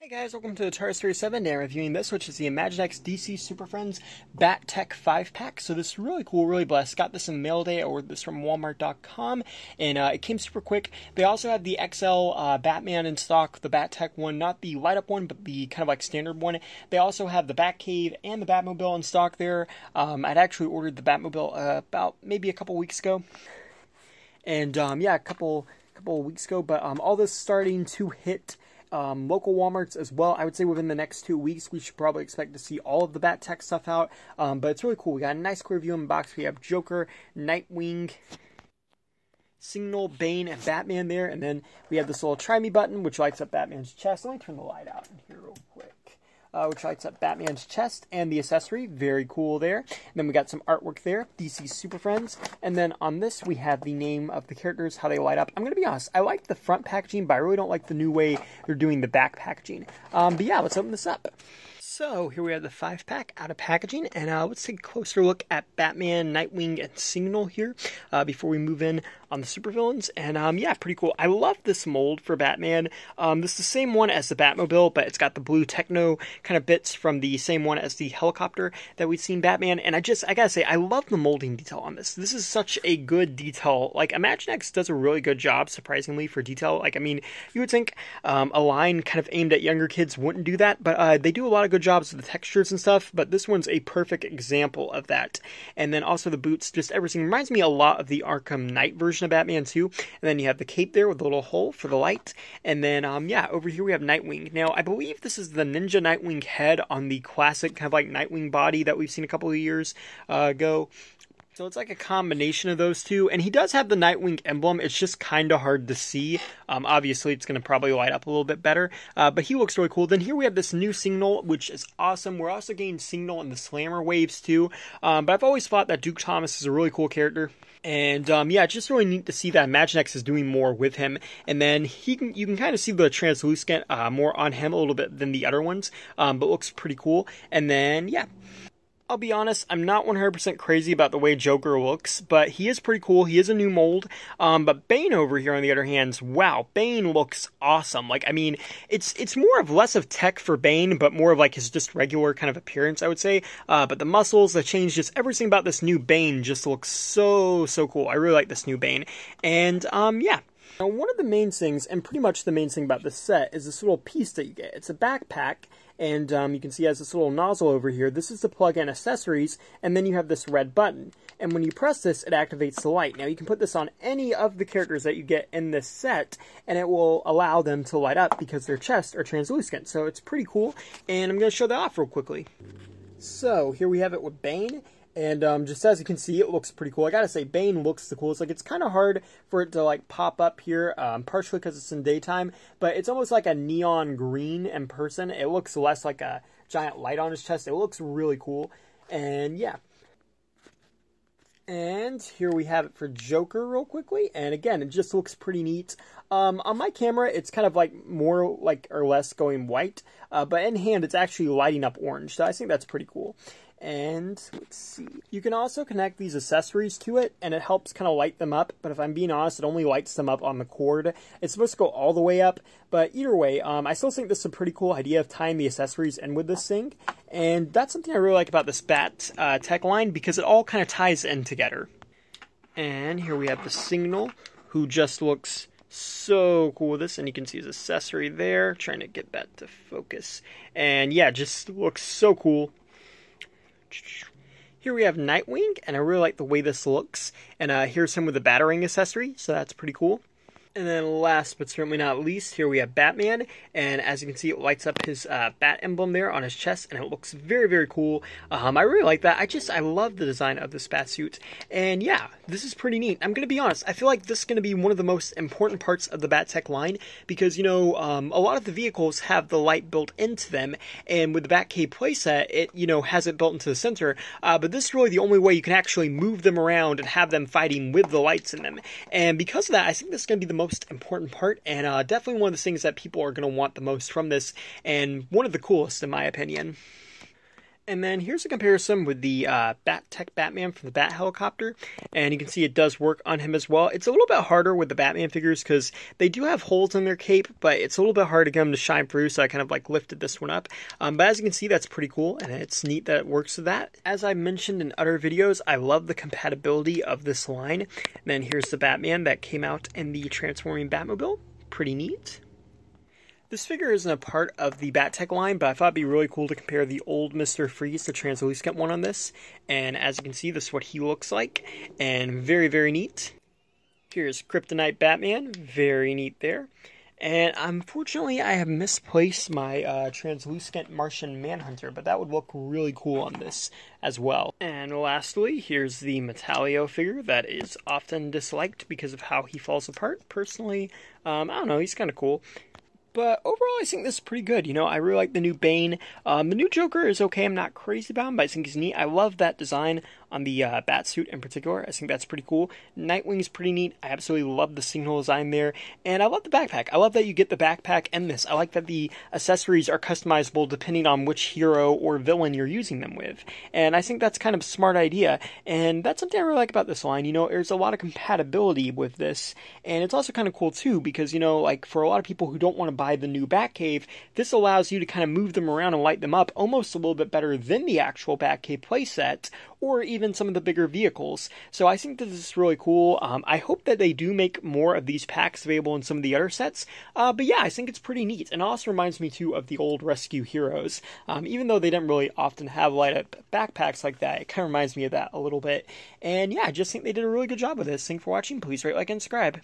Hey guys, welcome to the Tar Series 7. Now reviewing this, which is the Imaginext DC Super Friends Bat Tech 5-pack. So this is really cool, really blessed. Got this in mail day. I ordered this from Walmart.com, and it came super quick. They also have the XL Batman in stock, the Bat Tech one, not the light-up one, but the kind of like standard one. They also have the Batcave and the Batmobile in stock there. I'd actually ordered the Batmobile about maybe a couple weeks ago. And yeah, a couple of weeks ago, but all this starting to hit local Walmarts as well. I would say within the next 2 weeks, we should probably expect to see all of the Bat Tech stuff out. But it's really cool. We got a nice clear view in the box. We have Joker, Nightwing, Signal, Bane, and Batman there. And then we have this little try me button, which lights up Batman's chest. Let me turn the light out in here real quick. Which lights up Batman's chest and the accessory. Very cool there. And then we got some artwork there, DC Super Friends. And then on this, we have the name of the characters, how they light up. I'm going to be honest, I like the front packaging, but I really don't like the new way they're doing the back packaging. But yeah, let's open this up. So here we have the 5-pack out of packaging, and let's take a closer look at Batman, Nightwing, and Signal here before we move in on the supervillains. And yeah, pretty cool. I love this mold for Batman. This is the same one as the Batmobile, but it's got the blue techno kind of bits from the same one as the helicopter that we've seen Batman. And I gotta say, I love the molding detail on this. This is such a good detail. Like, Imaginext does a really good job, surprisingly, for detail. Like, I mean, you would think a line kind of aimed at younger kids wouldn't do that, but they do a lot of good jobs with the textures and stuff, but this one's a perfect example of that. And then also the boots, just everything reminds me a lot of the Arkham Knight version of Batman too. And then you have the cape there with a little hole for the light. And then yeah, over here we have Nightwing. Now I believe this is the Ninja Nightwing head on the classic kind of like Nightwing body that we've seen a couple of years ago. So it's like a combination of those two, and he does have the Nightwing emblem. It's just kind of hard to see. Obviously, it's going to probably light up a little bit better, but he looks really cool. Then here we have this new Signal, which is awesome. We're also getting Signal in the Slammer waves too, but I've always thought that Duke Thomas is a really cool character. And yeah, it's just really neat to see that Imaginext is doing more with him. And then you can kind of see the translucent more on him a little bit than the other ones, but looks pretty cool. And then yeah, I'll be honest, I'm not 100% crazy about the way Joker looks, but he is pretty cool. He is a new mold. But Bane over here, on the other hand, wow, Bane looks awesome. Like, I mean, it's more of less of tech for Bane, but more of like his just regular kind of appearance, I would say. But the muscles, the change, just everything about this new Bane just looks so cool. I really like this new Bane. And yeah. Now, one of the main things, and pretty much the main thing about this set, is this little piece that you get. It's a backpack, and you can see it has this little nozzle over here. This is to plug in accessories, and then you have this red button. And when you press this, it activates the light. Now, you can put this on any of the characters that you get in this set, and it will allow them to light up because their chests are translucent. So it's pretty cool, and I'm going to show that off real quickly. So here we have it with Bane. And just as you can see, it looks pretty cool. I gotta say, Bane looks the coolest. Like, it's kind of hard for it to, like, pop up here, partially because it's in daytime, but it's almost like a neon green in person. It looks less like a giant light on his chest. It looks really cool. And, yeah. And here we have it for Joker real quickly. And, again, it just looks pretty neat. On my camera, it's kind of, like, more, like, or less going white. But in hand, it's actually lighting up orange. So I think that's pretty cool. And let's see. You can also connect these accessories to it, and it helps kind of light them up. But if I'm being honest, it only lights them up on the cord. It's supposed to go all the way up, but either way, I still think this is a pretty cool idea of tying the accessories in with this thing. And that's something I really like about this Bat Tech line, because it all kind of ties in together. And here we have the Signal, who just looks so cool with this, and you can see his accessory there. Trying to get that to focus. And yeah, just looks so cool. Here we have Nightwing, and I really like the way this looks. And here's him with the battering accessory, so that's pretty cool. And then last but certainly not least, here we have Batman, and as you can see, it lights up his bat emblem there on his chest, and it looks very cool. I really like that. I love the design of this bat suit, and yeah, this is pretty neat. I'm going to be honest, I feel like this is going to be one of the most important parts of the Bat Tech line, because, you know, a lot of the vehicles have the light built into them, and with the Batcave playset, it, you know, has it built into the center, but this is really the only way you can actually move them around and have them fighting with the lights in them, and because of that, I think this is going to be the most important part, and definitely one of the things that people are going to want the most from this, and one of the coolest in my opinion. And then here's a comparison with the Bat-Tech Batman from the Bat Helicopter, and you can see it does work on him as well. It's a little bit harder with the Batman figures because they do have holes in their cape, but it's a little bit hard to get them to shine through, so I kind of like lifted this one up. But as you can see, that's pretty cool, and it's neat that it works with that. As I mentioned in other videos, I love the compatibility of this line. And then here's the Batman that came out in the Transforming Batmobile. Pretty neat. This figure isn't a part of the Bat-Tech line, but I thought it'd be really cool to compare the old Mr. Freeze, the translucent one on this. And as you can see, this is what he looks like, and very, very neat. Here's Kryptonite Batman, very neat there. And unfortunately, I have misplaced my translucent Martian Manhunter, but that would look really cool on this as well. And lastly, here's the Metallio figure that is often disliked because of how he falls apart. Personally, I don't know, he's kind of cool. But overall, I think this is pretty good. You know, I really like the new Bane. The new Joker is okay. I'm not crazy about him, but I think he's neat. I love that design on the Batsuit in particular. I think that's pretty cool. Nightwing is pretty neat. I absolutely love the signal design there. And I love the backpack. I love that you get the backpack and this. I like that the accessories are customizable depending on which hero or villain you're using them with. And I think that's kind of a smart idea. And that's something I really like about this line. You know, there's a lot of compatibility with this. And it's also kind of cool, too, because, you know, like, for a lot of people who don't want to buy the new Batcave, this allows you to kind of move them around and light them up almost a little bit better than the actual Batcave playset, or even some of the bigger vehicles. So I think this is really cool. I hope that they do make more of these packs available in some of the other sets. But yeah, I think it's pretty neat. And it also reminds me too of the old Rescue Heroes. Even though they didn't really often have light up backpacks like that, it kind of reminds me of that a little bit. And yeah, I just think they did a really good job with this. Thanks for watching. Please rate, like, and subscribe.